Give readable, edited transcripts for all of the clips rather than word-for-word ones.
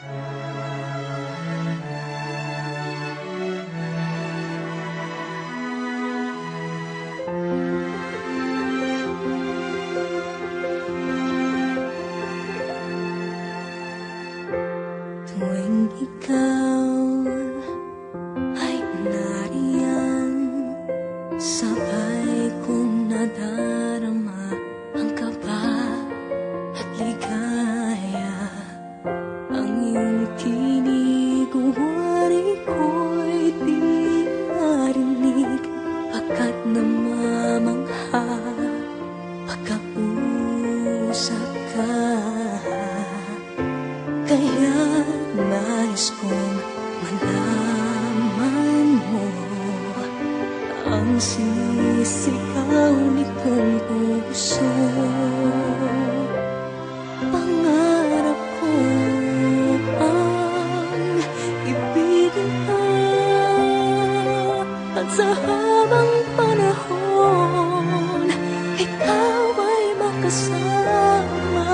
Tuwing ikaw ay nariyan, sabay kong nadarama ang kaba at ligaya. Ang iyong tinig, wari ko'y di narinig, pagkat namamangha pagkausap ka. Kaya nais kong malaman mo ang sisigaw nitong puso. Pangarap ko ang ibigin ka, at sa habang panahon ikaw ay makasama.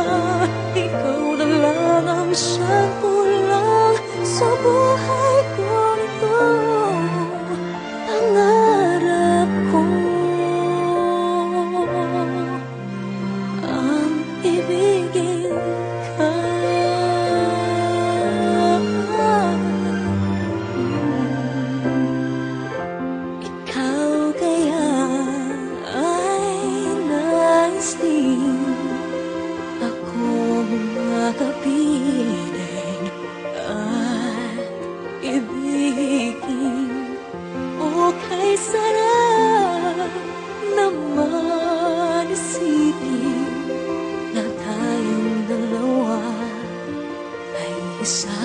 Ikaw na lang ang siyang kulang sa buhay ko nito. Pangarap ko ang ibigin ka. Ikaw kaya ay nais din akong makapiling at ibigin. O kay sarap naman isipin na tayong dalawa ay isa.